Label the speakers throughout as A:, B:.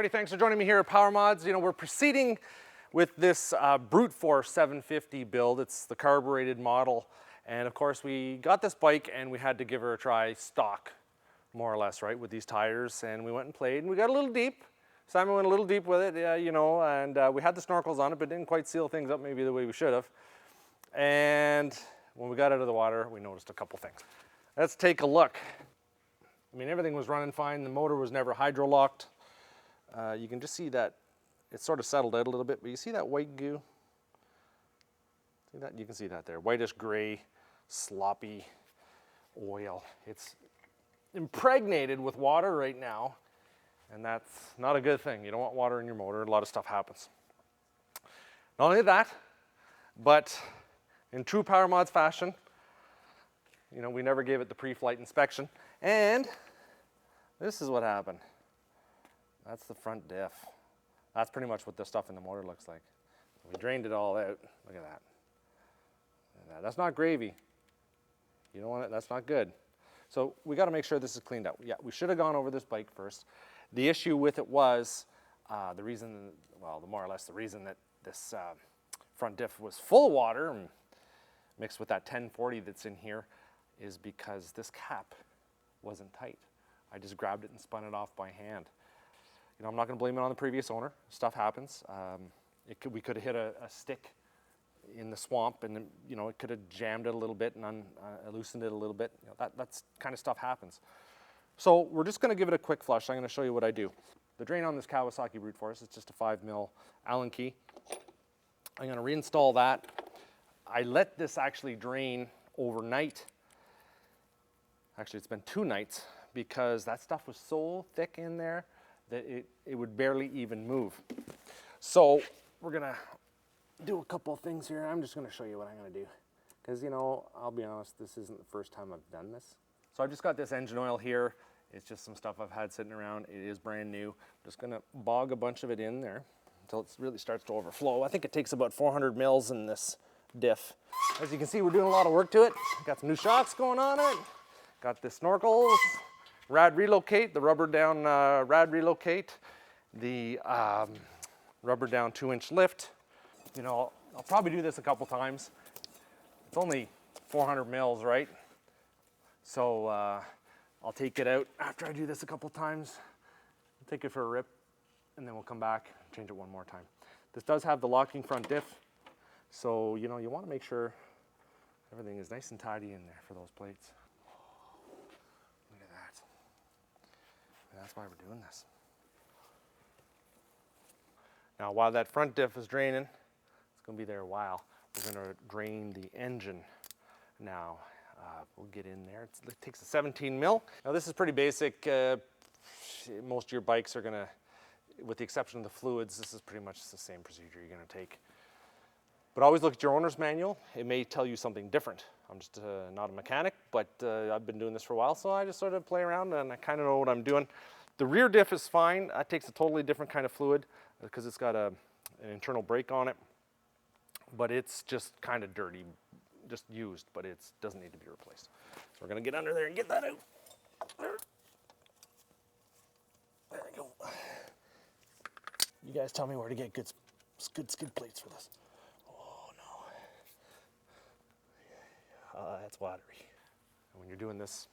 A: everybody, thanks for joining me here at Power Mods. You know, we're proceeding with this Brute Force 750 build. It's the carbureted model. And of course, we got this bike and we had to give her a try stock, more or less, right, with these tires. And we went and played and we got a little deep. Simon went a little deep with it, you know, and we had the snorkels on it, but didn't quite seal things up maybe the way we should have. And when we got out of the water, we noticed a couple things. Let's take a look. I mean, everything was running fine. The motor was never hydro-locked. You can just see that it's sort of settled out a little bit, but you see that white goo? See that? You can see that there. Whitish gray, sloppy oil. It's impregnated with water right now, and that's not a good thing. You don't want water in your motor. A lot of stuff happens. Not only that, but in true Power Mods fashion, you know, we never gave it the pre-flight inspection. And this is what happened. That's the front diff. That's pretty much what the stuff in the motor looks like. We drained it all out. Look at that. That's not gravy. You don't want it, that's not good. So we got to make sure this is cleaned up. Yeah, we should have gone over this bike first. The issue with it was the reason, well, more or less the reason that this front diff was full of water and mixed with that 1040 that's in here is because this cap wasn't tight. I just grabbed it and spun it off by hand. You know, I'm not going to blame it on the previous owner. Stuff happens. We could have hit a stick in the swamp, and you know, it could have jammed it a little bit and loosened it a little bit. You know, that's kind of stuff happens. So we're just going to give it a quick flush. I'm going to show you what I do. The drain on this Kawasaki Brute Force is just a 5mm Allen key. I'm going to reinstall that. I let this actually drain overnight. Actually, it's been 2 nights because that stuff was so thick in there that it would barely even move. So we're gonna do a couple of things here. I'm just gonna show you what I'm gonna do. Because, you know, I'll be honest, this isn't the first time I've done this. So I've just got this engine oil here. It's just some stuff I've had sitting around. It is brand new. I'm just gonna bog a bunch of it in there until it really starts to overflow. I think it takes about 400 mils in this diff. As you can see, we're doing a lot of work to it. Got some new shocks going on it. Got the snorkels, rad relocate, the rubber down rad relocate, the rubber down 2-inch lift. You know, I'll probably do this a couple times. It's only 400 mils, right? So I'll take it out after I do this a couple times, take it for a rip, and then we'll come back, change it one more time. This does have the locking front diff, so you know, you want to make sure everything is nice and tidy in there for those plates. That's why we're doing this. Now, while that front diff is draining, it's going to be there a while. We're going to drain the engine now. We'll get in there. It takes a 17mm. Now, this is pretty basic. Most of your bikes are going to, with the exception of the fluids, this is pretty much the same procedure you're going to take. But always look at your owner's manual. It may tell you something different. I'm just not a mechanic, but I've been doing this for a while, so I just sort of play around and I kind of know what I'm doing. The rear diff is fine. That takes a totally different kind of fluid because it's got an internal brake on it, but it's just kind of dirty, just used, but it doesn't need to be replaced. So we're going to get under there and get that out. There we go. You guys tell me where to get good skid plates for this. That's watery. And when you're doing this,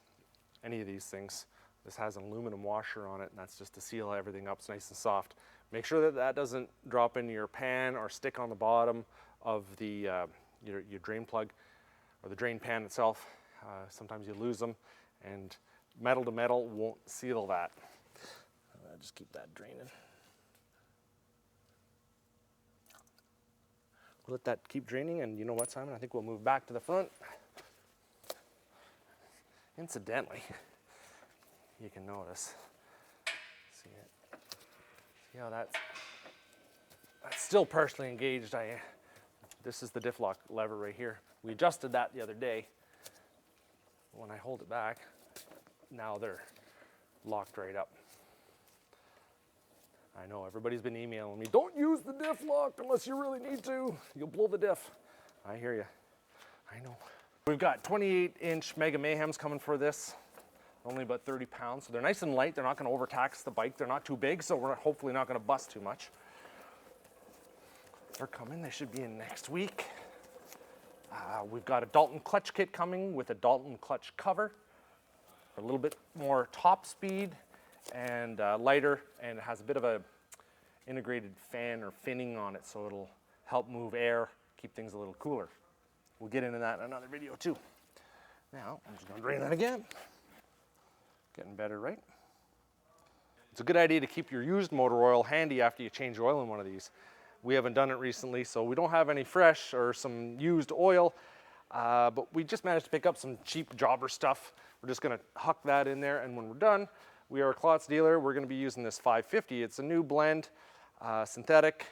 A: any of these things, this has an aluminum washer on it, and that's just to seal everything up. It's nice and soft. Make sure that that doesn't drop into your pan or stick on the bottom of the your drain plug or the drain pan itself. Sometimes you lose them, and metal to metal won't seal that. Just keep that draining. We'll let that keep draining, and you know what, Simon? I think we'll move back to the front. Incidentally, you can notice, see it? See how that's still partially engaged. This is the diff lock lever right here. We adjusted that the other day. When I hold it back, now they're locked right up. I know everybody's been emailing me, don't use the diff lock unless you really need to. You'll blow the diff. I hear you. I know. We've got 28-inch Mega Mayhems coming for this. only about 30 pounds. So they're nice and light. They're not going to overtax the bike. They're not too big, so we're hopefully not going to bust too much. They're coming. They should be in next week. We've got a Dalton clutch kit coming with a Dalton clutch cover. A little bit more top speed and lighter, and it has a bit of a integrated fan or finning on it, so it'll help move air, keep things a little cooler. We'll get into that in another video too. Now, I'm just gonna drain that again. Getting better, right? It's a good idea to keep your used motor oil handy after you change oil in one of these. We haven't done it recently, so we don't have any fresh or some used oil, but we just managed to pick up some cheap jobber stuff. We're just gonna huck that in there, and when we're done, we are a Klotz dealer. We're gonna be using this 550. It's a new blend, synthetic.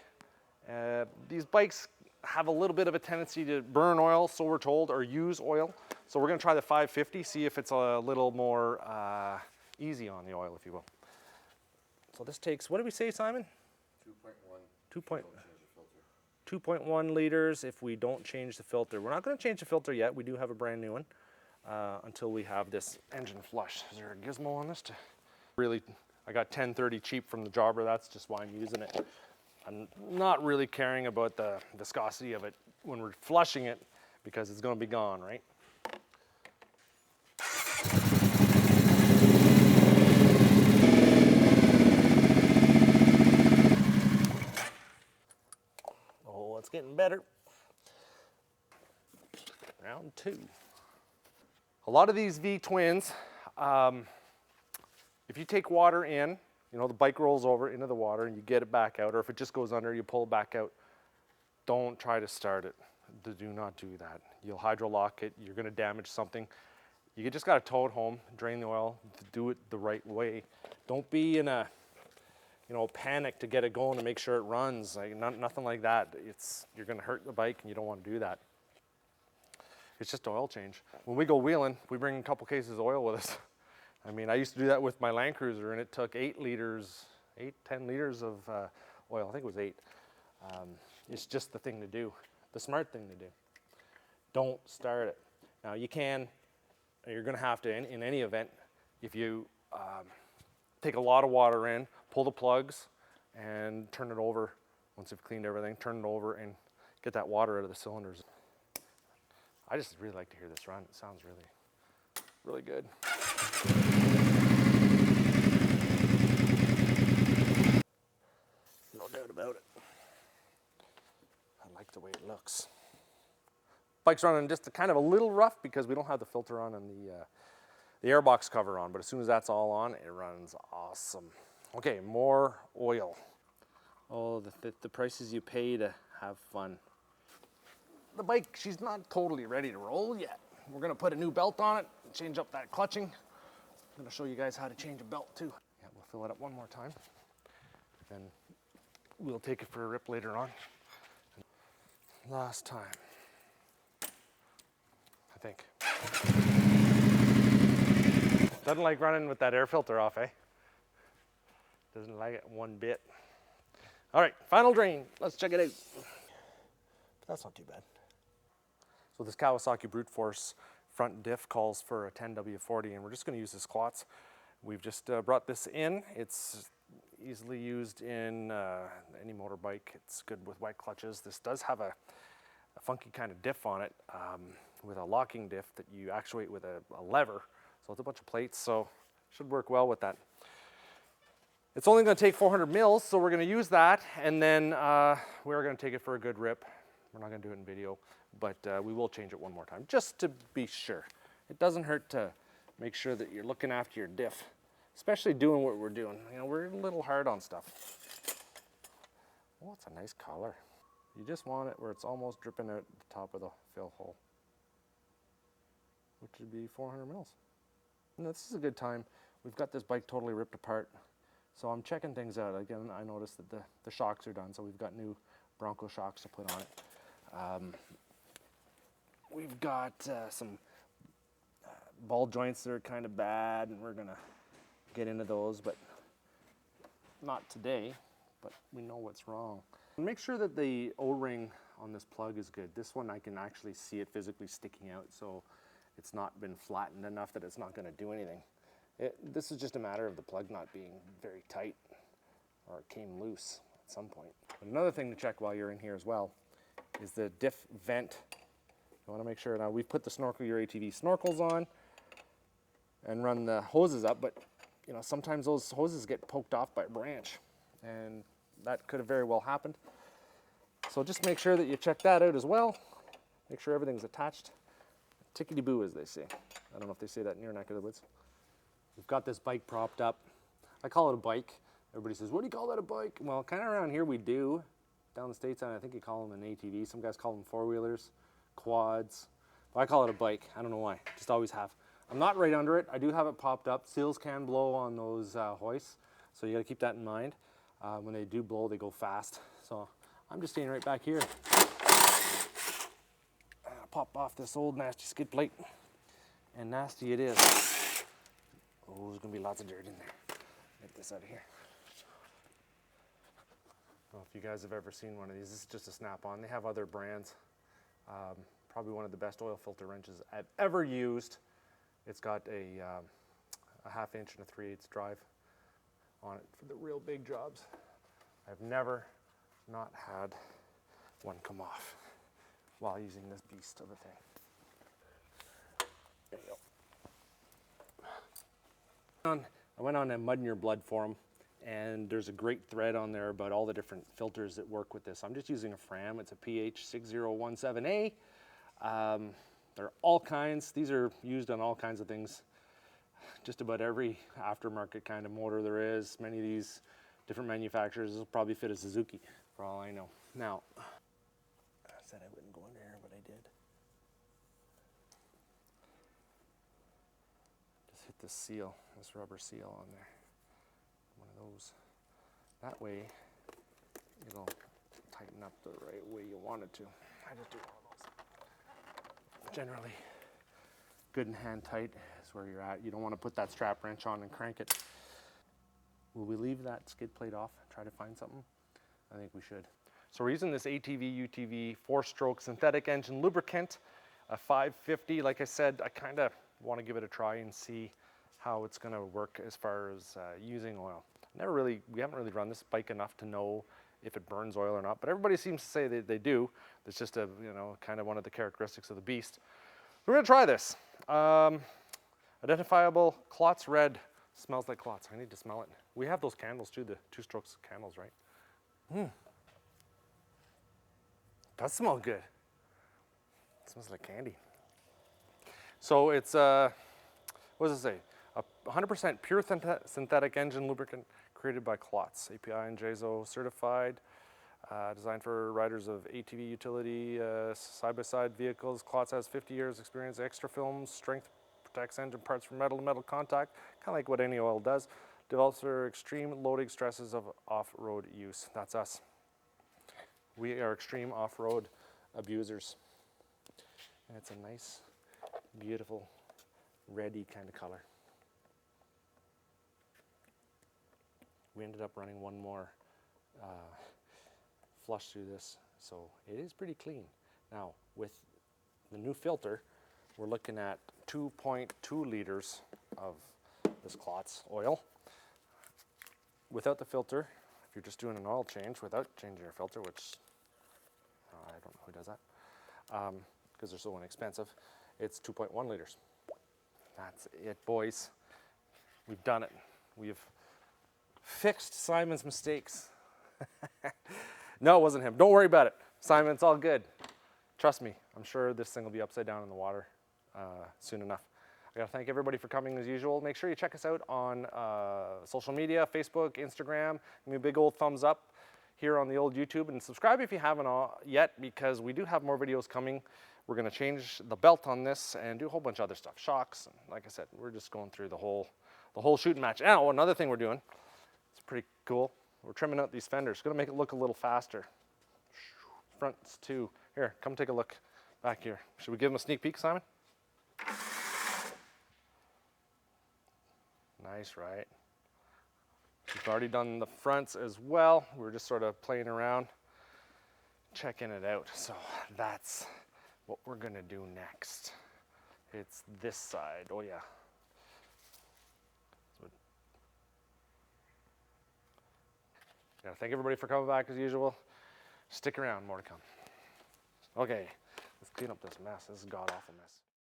A: These bikes have a little bit of a tendency to burn oil, so we're told, or use oil. So we're gonna try the 550, see if it's a little more easy on the oil, if you will. So this takes, what did we say, Simon? 2.1 liters if we don't change the filter. We're not gonna change the filter yet. We do have a brand new one until we have this engine flush. Is there a gizmo on this? Really, I got 1030 cheap from the jobber. That's just why I'm using it. I'm not really caring about the viscosity of it when we're flushing it because it's gonna be gone, right? Oh, it's getting better. Round 2. A lot of these V-twins, if you take water in, you know, the bike rolls over into the water and you get it back out, or if it just goes under, you pull it back out. Don't try to start it. Do not do that. You'll hydrolock it, you're gonna damage something. You just gotta tow it home, drain the oil, do it the right way. Don't be in a, panic to get it going and make sure it runs. Like, nothing like that. You're gonna hurt the bike and you don't wanna do that. It's just oil change. When we go wheeling, we bring a couple cases of oil with us. I mean, I used to do that with my Land Cruiser, and it took 10 liters of oil. I think it was 8. It's just the thing to do, the smart thing to do. Don't start it. Now you can, you're gonna have to, in any event, if you take a lot of water in, pull the plugs and turn it over. Once you've cleaned everything, turn it over and get that water out of the cylinders. I just really like to hear this run. It sounds really, really good. No doubt about it. I like the way it looks. Bike's running just kind of a little rough because we don't have the filter on and the airbox cover on, but as soon as that's all on, it runs awesome. Okay, more oil. Oh, the prices you pay to have fun. The bike, she's not totally ready to roll yet. We're gonna put a new belt on it, change up that clutching. I'm gonna show you guys how to change a belt too. Yeah, we'll fill it up one more time. Then we'll take it for a rip later on. Last time, I think. Doesn't like running with that air filter off, eh? Doesn't like it one bit. All right, final drain. Let's check it out. But that's not too bad. So this Kawasaki Brute Force front diff calls for a 10W40, and we're just going to use this Klotz. We've just brought this in. It's easily used in any motorbike. It's good with white clutches. This does have a funky kind of diff on it with a locking diff that you actuate with a lever. So it's a bunch of plates, so should work well with that. It's only going to take 400 mils, so we're going to use that, and then we're going to take it for a good rip. We're not going to do it in video, but we will change it one more time, just to be sure. It doesn't hurt to make sure that you're looking after your diff, especially doing what we're doing. You know, we're a little hard on stuff. Oh, it's a nice color. You just want it where it's almost dripping out the top of the fill hole, which would be 400 mils. And this is a good time. We've got this bike totally ripped apart, so I'm checking things out. Again, I noticed that the shocks are done, so we've got new Bronco shocks to put on it. We've got some ball joints that are kind of bad, and we're gonna get into those, but not today, but we know what's wrong. Make sure that the O-ring on this plug is good. This one I can actually see it physically sticking out, so it's not been flattened enough that it's not gonna do anything. This is just a matter of the plug not being very tight, or it came loose at some point. But another thing to check while you're in here as well is the diff vent. You want to make sure, now we've put the Snorkel Your ATV snorkels on and run the hoses up, but you know, sometimes those hoses get poked off by a branch, and that could have very well happened. So just make sure that you check that out as well. Make sure everything's attached. Tickety-boo, as they say. I don't know if they say that in your neck of the woods. We've got this bike propped up. I call it a bike. Everybody says, what do you call that, a bike? Well, kind of around here we do. Down the States, I think you call them an ATV. Some guys call them four-wheelers, quads. But I call it a bike. I don't know why. Just always have. I'm not right under it. I do have it popped up. Seals can blow on those hoists, so you got to keep that in mind. When they do blow, they go fast. So I'm just staying right back here. I'll pop off this old nasty skid plate, and nasty it is. Oh, there's gonna be lots of dirt in there. Get this out of here. I don't know if you guys have ever seen one of these. This is just a snap-on. They have other brands. Probably one of the best oil filter wrenches I've ever used. It's got a 1/2 inch and a 3/8 drive on it for the real big jobs. I've never not had one come off while using this beast of a thing. There you go. I went on a Mud in Your Blood forum, and there's a great thread on there about all the different filters that work with this. I'm just using a Fram. It's a PH6017A. There are all kinds. These are used on all kinds of things. Just about every aftermarket kind of motor there is. Many of these different manufacturers will probably fit a Suzuki, for all I know. Now, I said I wouldn't go in there, but I did. Just hit this seal, this rubber seal on there. One of those. That way, it'll tighten up the right way you want it to. I just do one of those. Generally, good and hand tight is where you're at. You don't want to put that strap wrench on and crank it. Will we leave that skid plate off, try to find something? I think we should. So we're using this ATV UTV 4-stroke synthetic engine lubricant, a 550. Like I said, I kind of want to give it a try and see how it's going to work as far as using oil. We haven't really run this bike enough to know if it burns oil or not, but everybody seems to say that they do. It's just a, you know, kind of one of the characteristics of the beast. We're gonna try this. Identifiable Klotz red. Smells like Klotz. I need to smell it. We have those candles too, the 2-stroke candles, right? Does smell good. It smells like candy. So it's, what does it say? A 100% pure synthetic engine lubricant created by Klotz, API and JSO certified, designed for riders of ATV utility, side-by-side vehicles. Klotz has 50 years experience, extra films, strength, protects engine parts from metal-to-metal contact, kind of like what any oil does. Develops for extreme loading stresses of off-road use. That's us. We are extreme off-road abusers. And it's a nice, beautiful, reddy kind of color. We ended up running one more flush through this, so it is pretty clean. Now, with the new filter, we're looking at 2.2 liters of this Klotz oil. Without the filter, if you're just doing an oil change without changing your filter, which I don't know who does that, because they're so inexpensive, it's 2.1 liters. That's it, boys. We've done it. We've fixed Simon's mistakes. No, it wasn't him. Don't worry about it. Simon, it's all good. Trust me, I'm sure this thing will be upside down in the water soon enough. I gotta thank everybody for coming as usual. Make sure you check us out on social media, Facebook, Instagram. Give me a big old thumbs up here on the old YouTube, and subscribe if you haven't yet, because we do have more videos coming. We're gonna change the belt on this and do a whole bunch of other stuff, shocks, and like I said, we're just going through the whole shooting match. Now, another thing we're doing, it's pretty cool. We're trimming out these fenders. Gonna make it look a little faster. Fronts too. Here, come take a look back here. Should we give them a sneak peek, Simon? Nice, right? We've already done the fronts as well. We're just sort of playing around, checking it out. So that's what we're gonna do next. It's this side. Oh yeah. Yeah, thank everybody for coming back as usual. Stick around, more to come. Okay, let's clean up this mess. This is a god-awful mess.